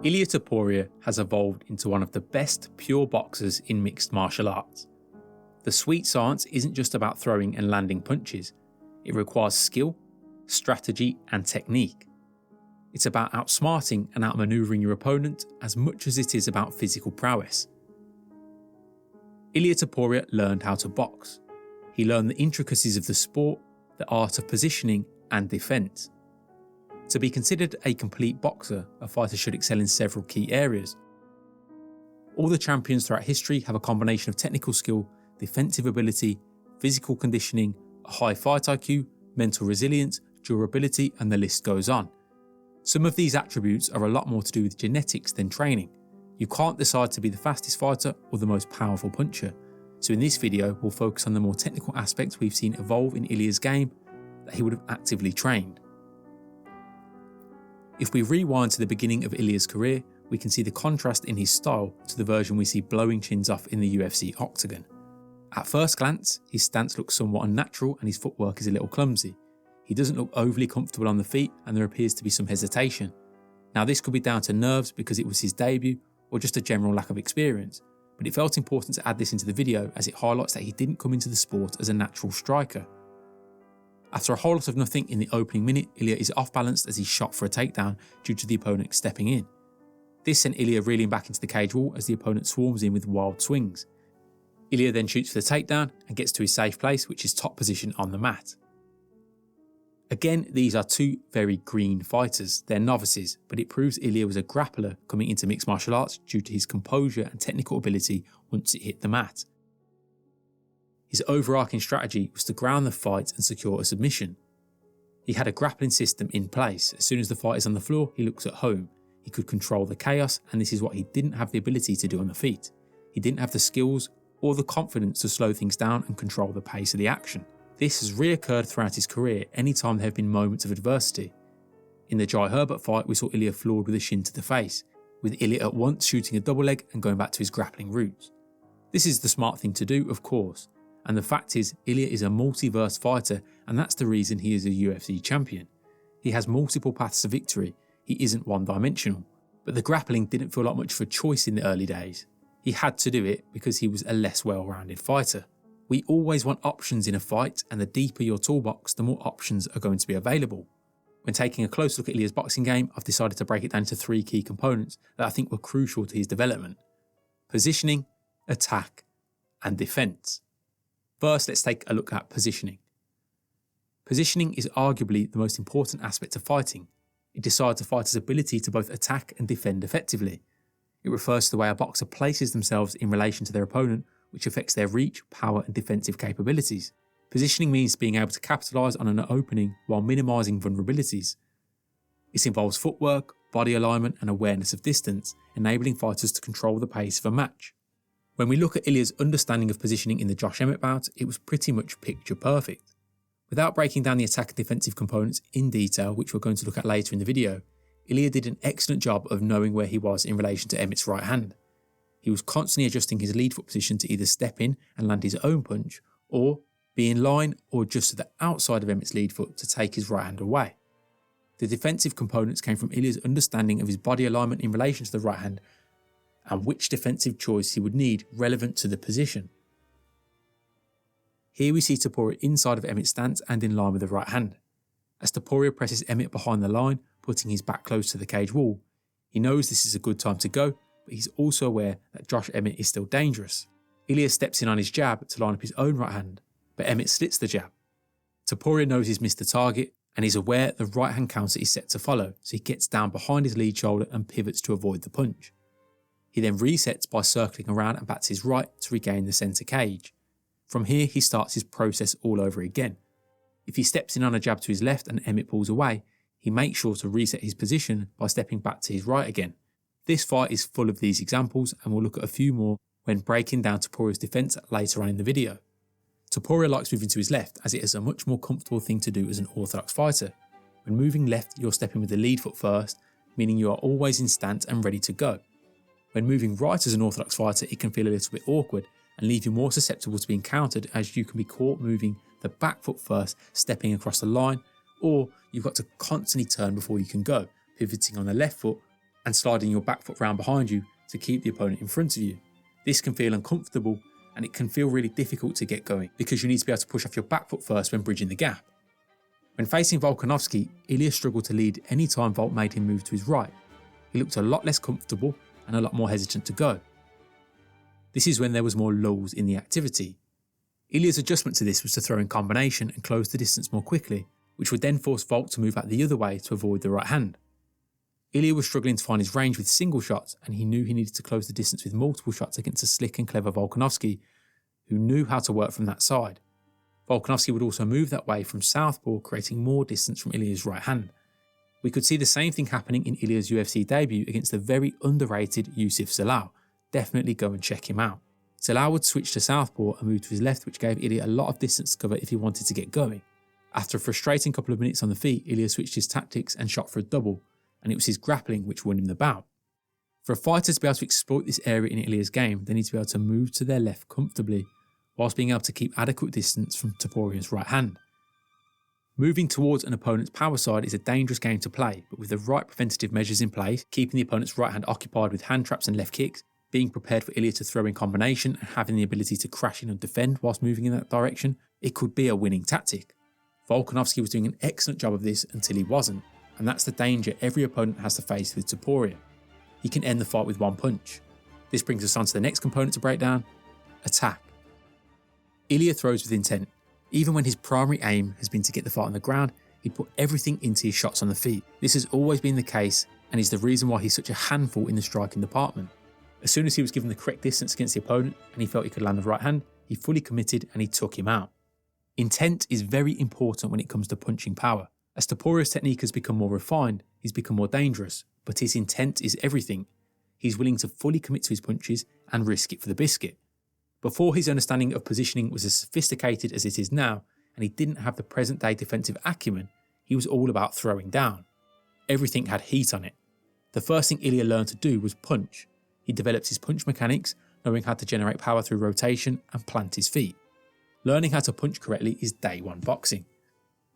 Ilia Topuria has evolved into one of the best pure boxers in mixed martial arts. The sweet science isn't just about throwing and landing punches, it requires skill, strategy and technique. It's about outsmarting and outmaneuvering your opponent as much as it is about physical prowess. Ilia Topuria learned how to box. He learned the intricacies of the sport, the art of positioning and defence. To be considered a complete boxer, a fighter should excel in several key areas. All the champions throughout history have a combination of technical skill, defensive ability, physical conditioning, a high fight IQ, mental resilience, durability, and the list goes on. Some of these attributes are a lot more to do with genetics than training. You can't decide to be the fastest fighter or the most powerful puncher. So in this video, we'll focus on the more technical aspects we've seen evolve in Ilia's game that he would have actively trained. If we rewind to the beginning of Ilia's career, we can see the contrast in his style to the version we see blowing chins off in the UFC octagon. At first glance, his stance looks somewhat unnatural and his footwork is a little clumsy. He doesn't look overly comfortable on the feet and there appears to be some hesitation. Now this could be down to nerves because it was his debut or just a general lack of experience, but it felt important to add this into the video as it highlights that he didn't come into the sport as a natural striker. After a whole lot of nothing in the opening minute, Ilia is off balance as he's shot for a takedown due to the opponent stepping in. This sent Ilia reeling back into the cage wall as the opponent swarms in with wild swings. Ilia then shoots for the takedown and gets to his safe place, which is top position on the mat. Again, these are two very green fighters. They're novices, but it proves Ilia was a grappler coming into mixed martial arts due to his composure and technical ability once it hit the mat. His overarching strategy was to ground the fight and secure a submission. He had a grappling system in place. As soon as the fight is on the floor, he looks at home. He could control the chaos, and this is what he didn't have the ability to do on the feet. He didn't have the skills or the confidence to slow things down and control the pace of the action. This has reoccurred throughout his career anytime there have been moments of adversity. In the Jai Herbert fight, we saw Ilia floored with a shin to the face, with Ilia at once shooting a double leg and going back to his grappling roots. This is the smart thing to do, of course, and the fact is Ilia is a multiverse fighter and that's the reason he is a UFC champion. He has multiple paths to victory, he isn't one-dimensional. But the grappling didn't feel like much of a choice in the early days. He had to do it because he was a less well-rounded fighter. We always want options in a fight, and the deeper your toolbox, the more options are going to be available. When taking a close look at Ilia's boxing game, I've decided to break it down into three key components that I think were crucial to his development: positioning, attack, and defence. First, let's take a look at positioning. Positioning is arguably the most important aspect of fighting. It decides a fighter's ability to both attack and defend effectively. It refers to the way a boxer places themselves in relation to their opponent, which affects their reach, power and defensive capabilities. Positioning means being able to capitalise on an opening while minimising vulnerabilities. This involves footwork, body alignment and awareness of distance, enabling fighters to control the pace of a match. When we look at Ilia's understanding of positioning in the Josh Emmett bout, it was pretty much picture perfect. Without breaking down the attack and defensive components in detail, which we're going to look at later in the video, Ilia did an excellent job of knowing where he was in relation to Emmett's right hand. He was constantly adjusting his lead foot position to either step in and land his own punch, or be in line or just to the outside of Emmett's lead foot to take his right hand away. The defensive components came from Ilia's understanding of his body alignment in relation to the right hand and which defensive choice he would need relevant to the position. Here we see Topuria inside of Emmett's stance and in line with the right hand. As Topuria presses Emmett behind the line, putting his back close to the cage wall, he knows this is a good time to go, but he's also aware that Josh Emmett is still dangerous. Ilia steps in on his jab to line up his own right hand, but Emmett slits the jab. Topuria knows he's missed the target and is aware the right hand counter is set to follow, so he gets down behind his lead shoulder and pivots to avoid the punch. He then resets by circling around and back to his right to regain the centre cage. From here he starts his process all over again. If he steps in on a jab to his left and Emmett pulls away, he makes sure to reset his position by stepping back to his right again. This fight is full of these examples and we'll look at a few more when breaking down Topuria's defence later on in the video. Topuria likes moving to his left as it is a much more comfortable thing to do as an orthodox fighter. When moving left, you're stepping with the lead foot first, meaning you are always in stance and ready to go. When moving right as an orthodox fighter, it can feel a little bit awkward and leave you more susceptible to being countered as you can be caught moving the back foot first, stepping across the line, or you've got to constantly turn before you can go, pivoting on the left foot and sliding your back foot round behind you to keep the opponent in front of you. This can feel uncomfortable and it can feel really difficult to get going because you need to be able to push off your back foot first when bridging the gap. When facing Volkanovski, Ilia struggled to lead any time Volk made him move to his right. He looked a lot less comfortable and a lot more hesitant to go. This is when there was more lulls in the activity. Ilia's adjustment to this was to throw in combination and close the distance more quickly, which would then force Volk to move out the other way to avoid the right hand. Ilia was struggling to find his range with single shots, and he knew he needed to close the distance with multiple shots against a slick and clever Volkanovski, who knew how to work from that side. Volkanovski would also move that way from southpaw, creating more distance from Ilia's right hand. We could see the same thing happening in Ilia's UFC debut against the very underrated Yusuf Zalal. Definitely go and check him out. Zalal would switch to southpaw and move to his left, which gave Ilia a lot of distance to cover if he wanted to get going. After a frustrating couple of minutes on the feet, Ilia switched his tactics and shot for a double, and it was his grappling which won him the bout. For a fighter to be able to exploit this area in Ilia's game, they need to be able to move to their left comfortably, whilst being able to keep adequate distance from Topuria's right hand. Moving towards an opponent's power side is a dangerous game to play, but with the right preventative measures in place, keeping the opponent's right hand occupied with hand traps and left kicks, being prepared for Ilia to throw in combination and having the ability to crash in and defend whilst moving in that direction, it could be a winning tactic. Volkanovski was doing an excellent job of this until he wasn't, and that's the danger every opponent has to face with Topuria. He can end the fight with one punch. This brings us on to the next component to break down: attack. Ilia throws with intent. Even when his primary aim has been to get the fight on the ground, he'd put everything into his shots on the feet. This has always been the case and is the reason why he's such a handful in the striking department. As soon as he was given the correct distance against the opponent and he felt he could land the right hand, he fully committed and he took him out. Intent is very important when it comes to punching power. As Topuria's technique has become more refined, he's become more dangerous, but his intent is everything. He's willing to fully commit to his punches and risk it for the biscuit. Before, his understanding of positioning was as sophisticated as it is now, and he didn't have the present-day defensive acumen. He was all about throwing down. Everything had heat on it. The first thing Ilia learned to do was punch. He developed his punch mechanics, knowing how to generate power through rotation and plant his feet. Learning how to punch correctly is day one boxing.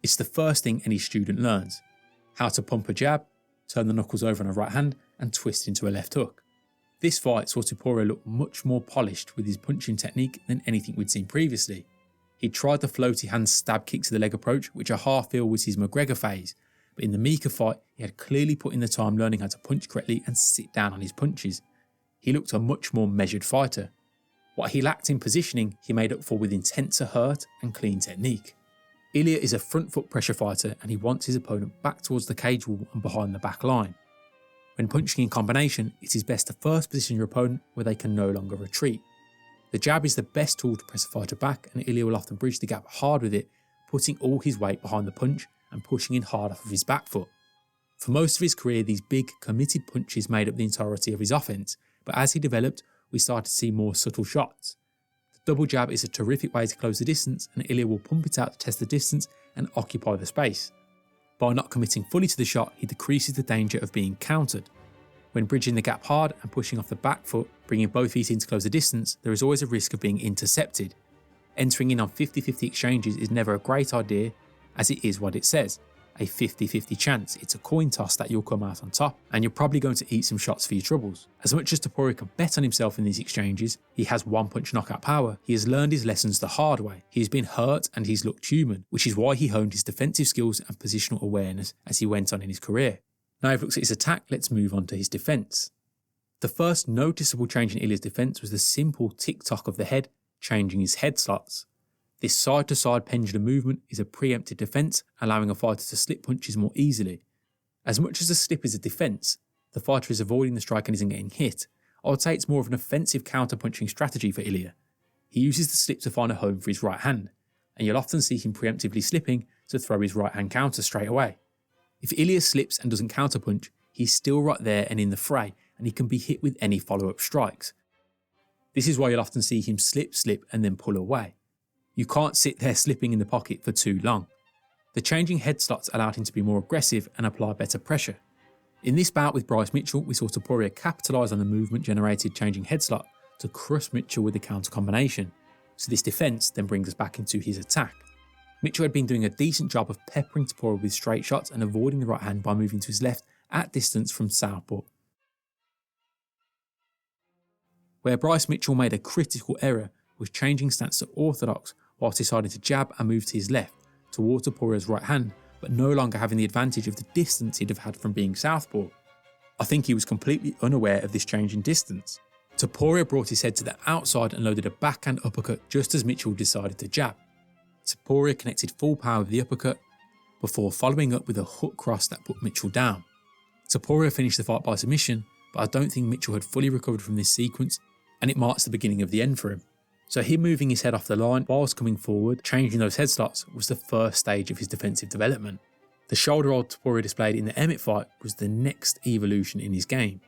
It's the first thing any student learns. How to pump a jab, turn the knuckles over on a right hand, and twist into a left hook. This fight saw Topuria look much more polished with his punching technique than anything we'd seen previously. He tried the floaty hand stab kick to the leg approach, which I half feel was his McGregor phase, but in the Mika fight, he had clearly put in the time learning how to punch correctly and sit down on his punches. He looked a much more measured fighter. What he lacked in positioning, he made up for with intent to hurt and clean technique. Ilia is a front foot pressure fighter and he wants his opponent back towards the cage wall and behind the back line. When punching in combination, it is best to first position your opponent where they can no longer retreat. The jab is the best tool to press a fighter back, and Ilia will often bridge the gap hard with it, putting all his weight behind the punch and pushing in hard off of his back foot. For most of his career, these big, committed punches made up the entirety of his offense, but as he developed, we started to see more subtle shots. The double jab is a terrific way to close the distance, and Ilia will pump it out to test the distance and occupy the space. By not committing fully to the shot, he decreases the danger of being countered. When bridging the gap hard and pushing off the back foot, bringing both feet in to close the distance, there is always a risk of being intercepted. Entering in on 50-50 exchanges is never a great idea, as it is what it says, a 50-50 chance. It's a coin toss that you'll come out on top, and you're probably going to eat some shots for your troubles. As much as Topuria can bet on himself in these exchanges, he has one-punch knockout power. He has learned his lessons the hard way. He has been hurt and he's looked human, which is why he honed his defensive skills and positional awareness as he went on in his career. Now we've looked at his attack, let's move on to his defence. The first noticeable change in Ilia's defence was the simple tick-tock of the head, changing his head slots. This side-to-side pendulum movement is a preemptive defence, allowing a fighter to slip punches more easily. As much as the slip is a defence, the fighter is avoiding the strike and isn't getting hit. I would say it's more of an offensive counter-punching strategy for Ilia. He uses the slip to find a home for his right hand, and you'll often see him preemptively slipping to throw his right hand counter straight away. If Ilia slips and doesn't counterpunch, he's still right there and in the fray, and he can be hit with any follow-up strikes. This is why you'll often see him slip, and then pull away. You can't sit there slipping in the pocket for too long. The changing head slots allowed him to be more aggressive and apply better pressure. In this bout with Bryce Mitchell, we saw Topuria capitalise on the movement generated changing head slot to crush Mitchell with the counter combination. So this defence then brings us back into his attack. Mitchell had been doing a decent job of peppering Topuria with straight shots and avoiding the right hand by moving to his left at distance from southpaw. Where Bryce Mitchell made a critical error was changing stance to orthodox whilst deciding to jab and move to his left towards Topuria's right hand, but no longer having the advantage of the distance he'd have had from being southpaw. I think he was completely unaware of this change in distance. Topuria brought his head to the outside and loaded a backhand uppercut just as Mitchell decided to jab. Topuria connected full power with the uppercut before following up with a hook cross that put Mitchell down. Topuria finished the fight by submission, but I don't think Mitchell had fully recovered from this sequence, and it marks the beginning of the end for him. So him moving his head off the line whilst coming forward, changing those head slots, was the first stage of his defensive development. The shoulder roll Topuria displayed in the Emmett fight was the next evolution in his game.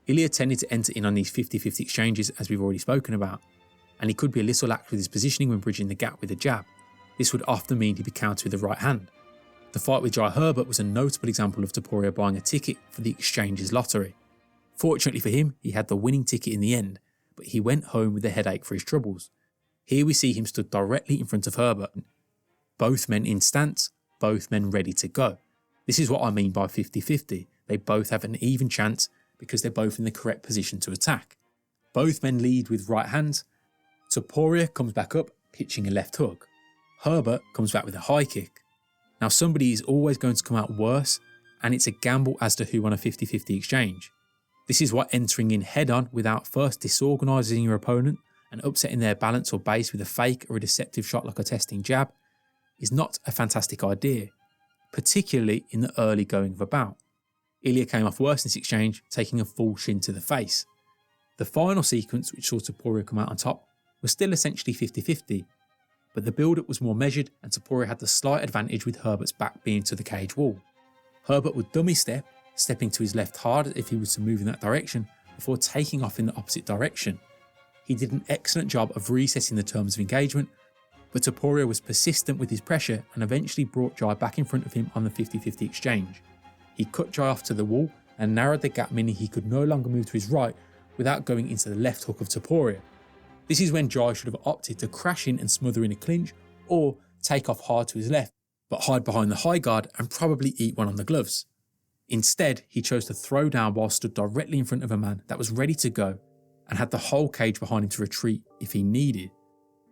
Ilia tended to enter in on these 50-50 exchanges as we've already spoken about, and he could be a little lax with his positioning when bridging the gap with a jab. This would often mean he'd be countered with the right hand. The fight with Jai Herbert was a notable example of Topuria buying a ticket for the exchanges lottery. Fortunately for him, he had the winning ticket in the end, but he went home with a headache for his troubles. Here we see him stood directly in front of Herbert. Both men in stance, both men ready to go. This is what I mean by 50-50. They both have an even chance because they're both in the correct position to attack. Both men lead with right hands. Topuria comes back up, pitching a left hook. Herbert comes back with a high kick. Now somebody is always going to come out worse, and it's a gamble as to who won a 50-50 exchange. This is why entering in head on without first disorganising your opponent and upsetting their balance or base with a fake or a deceptive shot like a testing jab is not a fantastic idea, particularly in the early going of a bout. Ilia came off worse in this exchange, taking a full shin to the face. The final sequence, which saw Topuria come out on top, was still essentially 50-50, but the build-up was more measured and Topuria had the slight advantage with Herbert's back being to the cage wall. Herbert would dummy step, stepping to his left hard if he was to move in that direction, before taking off in the opposite direction. He did an excellent job of resetting the terms of engagement, but Topuria was persistent with his pressure and eventually brought Jai back in front of him on the 50-50 exchange. He cut Jai off to the wall and narrowed the gap, meaning he could no longer move to his right without going into the left hook of Topuria. This is when Jai should have opted to crash in and smother in a clinch, or take off hard to his left, but hide behind the high guard and probably eat one on the gloves. Instead, he chose to throw down while stood directly in front of a man that was ready to go and had the whole cage behind him to retreat if he needed.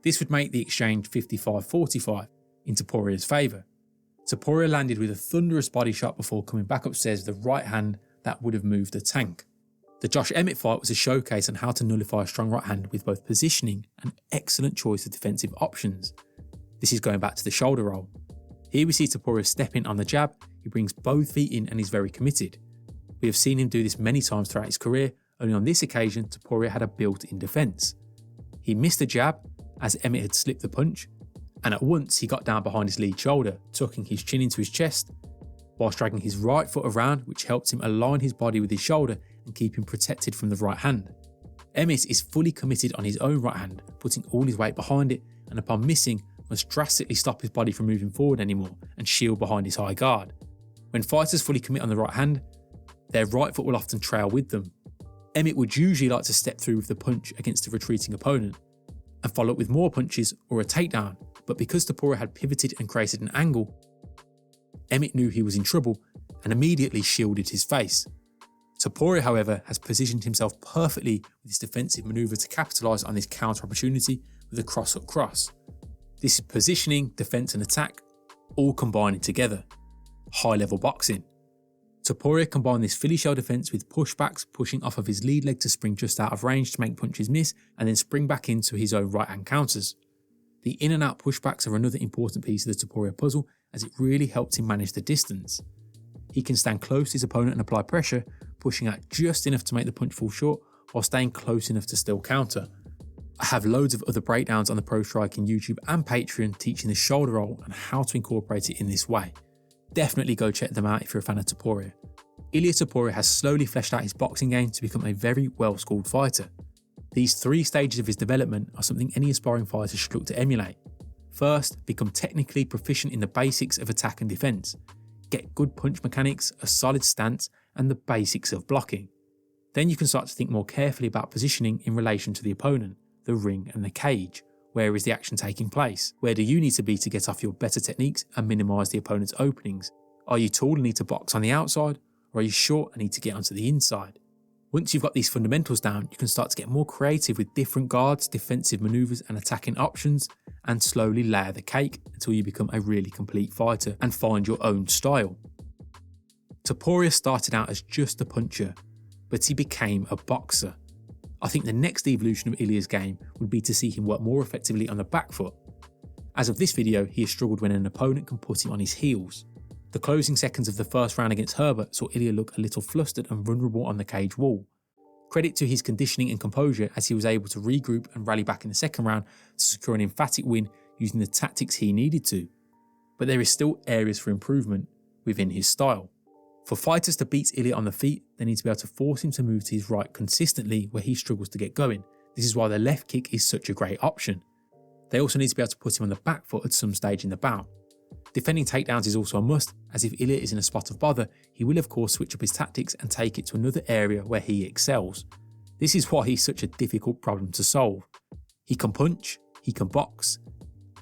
This would make the exchange 55-45 in Topuria's favour. Topuria landed with a thunderous body shot before coming back upstairs with a right hand that would have moved the tank. The Josh Emmett fight was a showcase on how to nullify a strong right hand with both positioning and excellent choice of defensive options. This is going back to the shoulder roll. Here we see Topuria stepping on the jab. He brings both feet in and is very committed. We have seen him do this many times throughout his career, only on this occasion Topuria had a built-in defence. He missed the jab as Emmett had slipped the punch, and at once he got down behind his lead shoulder, tucking his chin into his chest, whilst dragging his right foot around, which helped him align his body with his shoulder and keep him protected from the right hand. Emmett is fully committed on his own right hand, putting all his weight behind it, and upon missing, must drastically stop his body from moving forward anymore and shield behind his high guard. When fighters fully commit on the right hand, their right foot will often trail with them. Emmett would usually like to step through with the punch against a retreating opponent and follow up with more punches or a takedown, but because Topuria had pivoted and created an angle, Emmett knew he was in trouble and immediately shielded his face. Topuria, however, has positioned himself perfectly with his defensive manoeuvre to capitalise on this counter opportunity with a cross-up cross. This is positioning, defence and attack, all combining together. High-level boxing. Topuria combined this Philly shell defence with pushbacks, pushing off of his lead leg to spring just out of range to make punches miss, and then spring back into his own right-hand counters. The in and out pushbacks are another important piece of the Topuria puzzle, as it really helps him manage the distance. He can stand close to his opponent and apply pressure, pushing out just enough to make the punch fall short, while staying close enough to still counter. I have loads of other breakdowns on the Pro Striking YouTube and Patreon teaching the shoulder roll and how to incorporate it in this way. Definitely go check them out if you're a fan of Topuria. Ilia Topuria has slowly fleshed out his boxing game to become a very well-schooled fighter. These 3 stages of his development are something any aspiring fighter should look to emulate. First, become technically proficient in the basics of attack and defence. Get good punch mechanics, a solid stance, and the basics of blocking. Then you can start to think more carefully about positioning in relation to the opponent, the ring and the cage. Where is the action taking place? Where do you need to be to get off your better techniques and minimise the opponent's openings? Are you tall and need to box on the outside? Or are you short and need to get onto the inside? Once you've got these fundamentals down, you can start to get more creative with different guards, defensive manoeuvres and attacking options, and slowly layer the cake until you become a really complete fighter and find your own style. Topuria started out as just a puncher, but he became a boxer. I think the next evolution of Ilia's game would be to see him work more effectively on the back foot. As of this video, he has struggled when an opponent can put him on his heels. The closing seconds of the first round against Herbert saw Ilia look a little flustered and vulnerable on the cage wall. Credit to his conditioning and composure, as he was able to regroup and rally back in the second round to secure an emphatic win using the tactics he needed to. But there is still areas for improvement within his style. For fighters to beat Ilia on the feet, they need to be able to force him to move to his right consistently where he struggles to get going. This is why the left kick is such a great option. They also need to be able to put him on the back foot at some stage in the bout. Defending takedowns is also a must, as if Ilia is in a spot of bother, he will of course switch up his tactics and take it to another area where he excels. This is why he's such a difficult problem to solve. He can punch, he can box,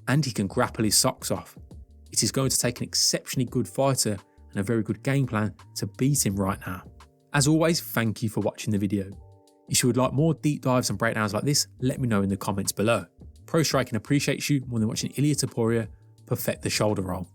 and he can grapple his socks off. It is going to take an exceptionally good fighter and a very good game plan to beat him right now. As always, thank you for watching the video. If you would like more deep dives and breakdowns like this, let me know in the comments below. Pro Striking appreciates you more than watching Ilia Topuria perfect the shoulder roll.